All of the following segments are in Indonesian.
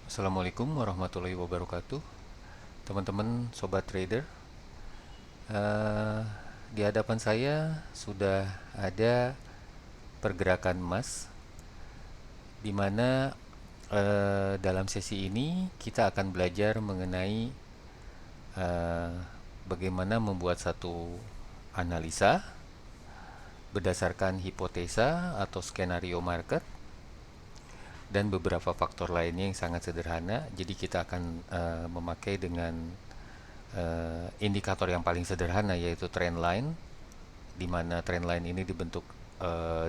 Assalamualaikum warahmatullahi wabarakatuh, teman-teman sobat trader. Eh, di hadapan saya sudah ada pergerakan emas, di mana dalam sesi ini kita akan belajar mengenai eh, bagaimana membuat satu analisa berdasarkan hipotesa atau skenario market dan beberapa faktor lainnya yang sangat sederhana. Jadi kita akan memakai dengan indikator yang paling sederhana, yaitu trend line, di mana trend line ini dibentuk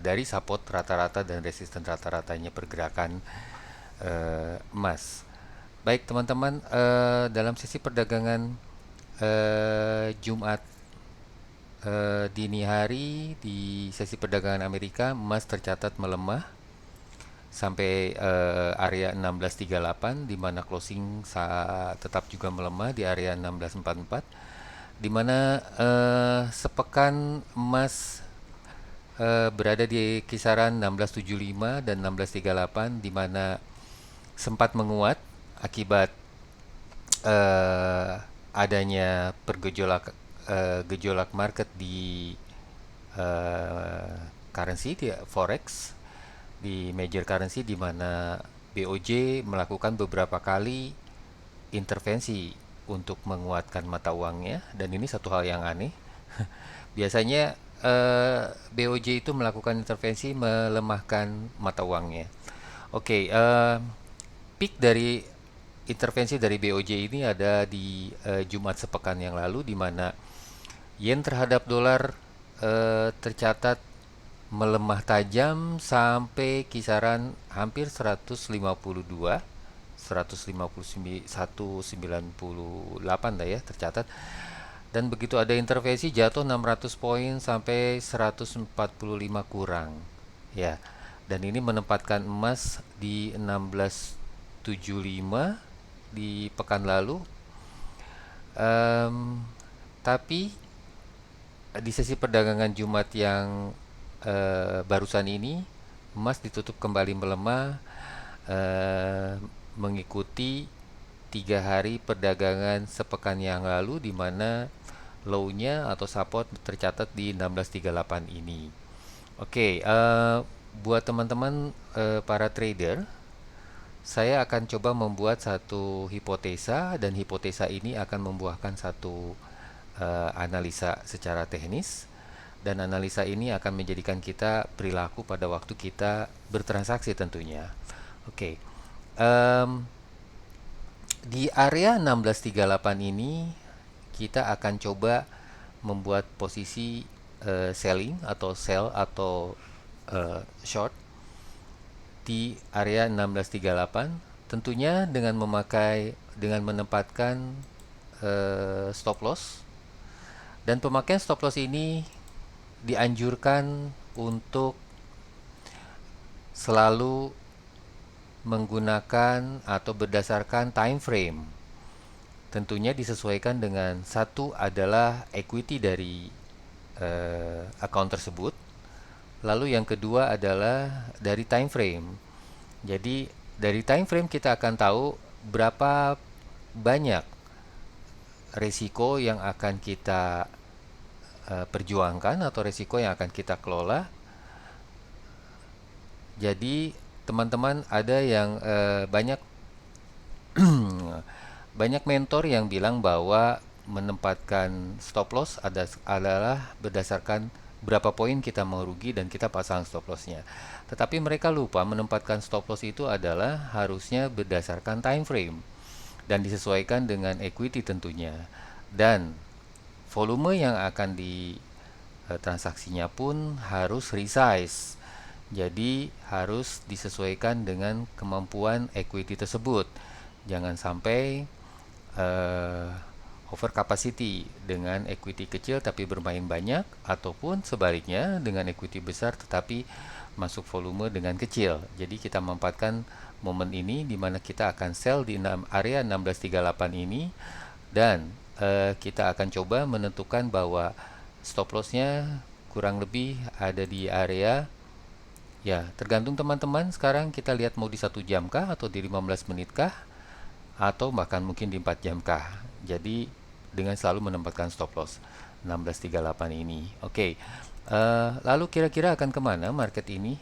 dari support rata-rata dan resisten rata-ratanya pergerakan emas. Baik teman-teman, dalam sesi perdagangan Jumat dini hari di sesi perdagangan Amerika, emas tercatat melemah sampai area 1638, di mana closing tetap juga melemah di area 1644, di mana sepekan emas berada di kisaran 1675 dan 1638, di mana sempat menguat akibat adanya gejolak market di currency, di forex, di major currency, di mana BOJ melakukan beberapa kali intervensi untuk menguatkan mata uangnya, dan ini satu hal yang aneh. Biasanya BOJ itu melakukan intervensi melemahkan mata uangnya. Oke, peak dari intervensi dari BOJ ini ada di Jumat sepekan yang lalu, di mana yen terhadap dolar tercatat melemah tajam sampai kisaran hampir 152, 151,98 dah ya tercatat. Dan begitu ada intervensi jatuh 600 poin sampai 145 kurang. Ya. Dan ini menempatkan emas di 1675 di pekan lalu. Tapi di sesi perdagangan Jumat yang barusan ini, emas ditutup kembali melemah, eh, mengikuti 3 hari perdagangan sepekan yang lalu, di mana low-nya atau support tercatat di 1638 ini. Oke, buat teman-teman para trader, saya akan coba membuat satu hipotesa, dan hipotesa ini akan membuahkan satu analisa secara teknis, dan analisa ini akan menjadikan kita perilaku pada waktu kita bertransaksi tentunya. Oke, em, di area 1638 ini kita akan coba membuat posisi selling atau sell atau short di area 1638, tentunya dengan menempatkan stop loss. Dan pemakaian stop loss ini dianjurkan untuk selalu menggunakan atau berdasarkan time frame. Tentunya disesuaikan dengan, satu adalah equity dari account tersebut, lalu yang kedua adalah dari time frame. Jadi dari time frame kita akan tahu berapa banyak risiko yang akan kita perjuangkan atau risiko yang akan kita kelola. Jadi teman-teman, ada yang banyak banyak mentor yang bilang bahwa menempatkan stop loss adalah berdasarkan berapa poin kita mau rugi dan kita pasang stop lossnya. Tetapi mereka lupa menempatkan stop loss itu adalah harusnya berdasarkan time frame dan disesuaikan dengan equity tentunya. Dan volume yang akan di transaksinya pun harus resize. Jadi harus disesuaikan dengan kemampuan equity tersebut. Jangan sampai over capacity dengan equity kecil tapi bermain banyak, ataupun sebaliknya dengan equity besar tetapi masuk volume dengan kecil. Jadi kita memanfaatkan momen ini di mana kita akan sell di area 1638 ini, dan kita akan coba menentukan bahwa stop lossnya kurang lebih ada di area Ya, tergantung teman-teman. Sekarang kita lihat mau di 1 jam kah, atau di 15 menit kah, atau bahkan mungkin di 4 jam kah. Jadi dengan selalu menempatkan stop loss 16.38 ini. Oke. Lalu kira-kira akan kemana market ini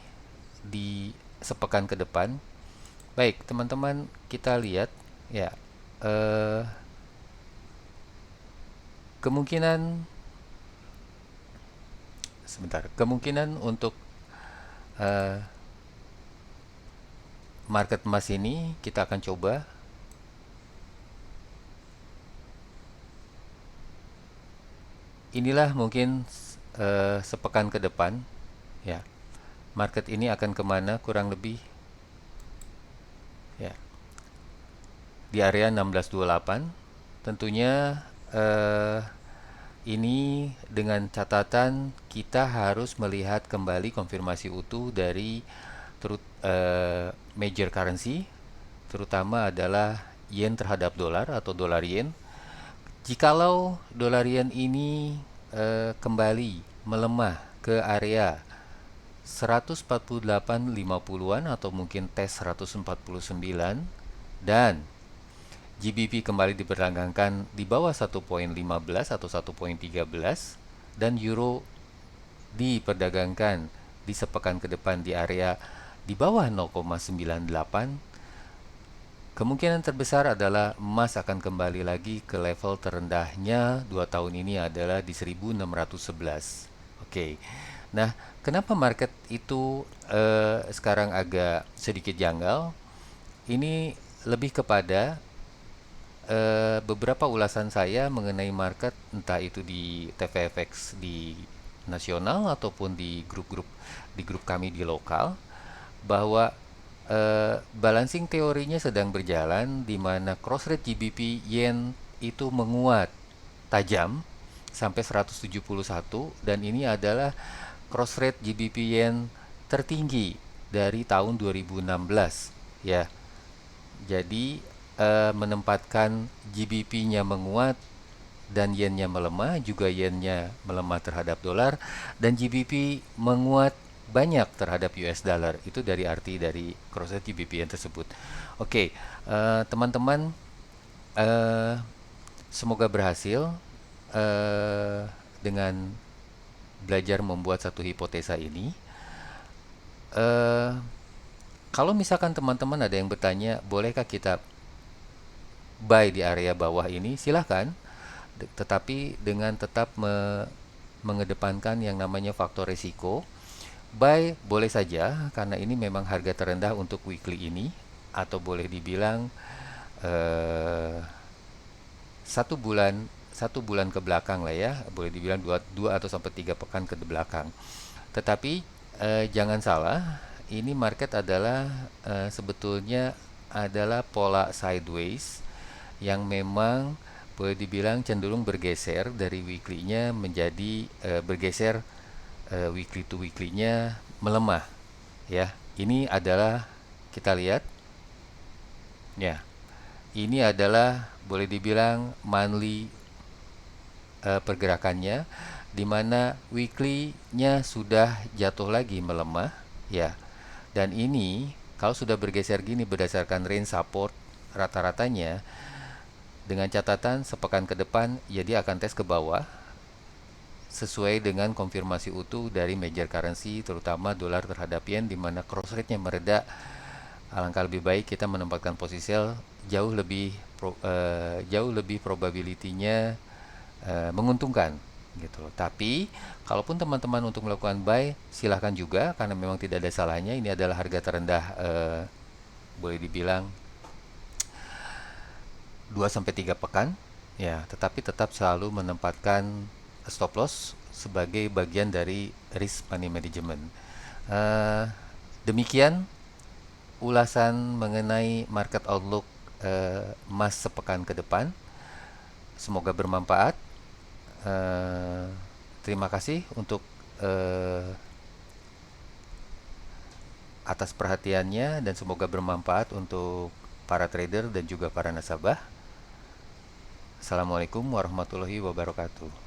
di sepekan ke depan? Baik, teman-teman, kita lihat ya. eh, Kemungkinan sebentar, kemungkinan untuk eh, market emas ini kita akan coba. Inilah mungkin sepekan ke depan ya. Market ini akan kemana kurang lebih ya, di area 1628. Tentunya eh, ini dengan catatan kita harus melihat kembali konfirmasi utuh dari major currency, terutama adalah yen terhadap dolar atau dolar yen. Jikalau dolar yen ini kembali melemah ke area 148,50-an atau mungkin tes 149, dan GBP kembali diperdagangkan di bawah 1.15 atau 1.13, dan euro diperdagangkan di sepekan ke depan di area di bawah 0,98, kemungkinan terbesar adalah emas akan kembali lagi ke level terendahnya 2 tahun ini adalah di 1611. Oke. Nah, kenapa market itu sekarang agak sedikit janggal? Ini lebih kepada beberapa ulasan saya mengenai market, entah itu di TVFX di nasional ataupun di grup kami di lokal, bahwa balancing teorinya sedang berjalan, di mana cross rate GBP yen itu menguat tajam sampai 171, dan ini adalah cross rate GBP yen tertinggi dari tahun 2016 ya. Jadi menempatkan GBP-nya menguat dan yen-nya melemah, juga yen-nya melemah terhadap dolar, dan GBP menguat banyak terhadap US dollar. Itu dari arti dari cross rate GBP yen tersebut. Oke, teman-teman, eh, semoga berhasil dengan belajar membuat satu hipotesa ini. Eh, Kalau misalkan teman-teman ada yang bertanya, bolehkah kita buy di area bawah ini? Silahkan, tetapi dengan tetap mengedepankan yang namanya faktor risiko. Buy boleh saja, karena ini memang harga terendah untuk weekly ini, atau boleh dibilang eh, 1 bulan ke belakang lah ya, boleh dibilang dua atau sampai 3 pekan ke belakang. Tetapi jangan salah, ini market adalah sebetulnya adalah pola sideways yang memang boleh dibilang cenderung bergeser dari weekly-nya menjadi bergeser weekly to weekly-nya melemah ya. Ini adalah kita lihat ya. Ini adalah boleh dibilang monthly pergerakannya, di mana weekly-nya sudah jatuh lagi melemah ya. Dan ini kalau sudah bergeser gini berdasarkan range support rata-ratanya, dengan catatan sepekan ke depan ya dia akan tes ke bawah sesuai dengan konfirmasi utuh dari major currency, terutama dolar terhadap yen, di mana cross rate-nya mereda. Alangkah lebih baik kita menempatkan posisi sell jauh lebih probability-nya menguntungkan gitu loh. Tapi kalaupun teman-teman untuk melakukan buy, silahkan juga, karena memang tidak ada salahnya. Ini adalah harga terendah boleh dibilang 2 sampai 3 pekan ya, tetapi tetap selalu menempatkan stop loss sebagai bagian dari risk money management. Uh, Demikian ulasan mengenai market outlook emas sepekan ke depan. Semoga bermanfaat. Terima kasih untuk atas perhatiannya, dan semoga bermanfaat untuk para trader dan juga para nasabah. Assalamualaikum warahmatullahi wabarakatuh.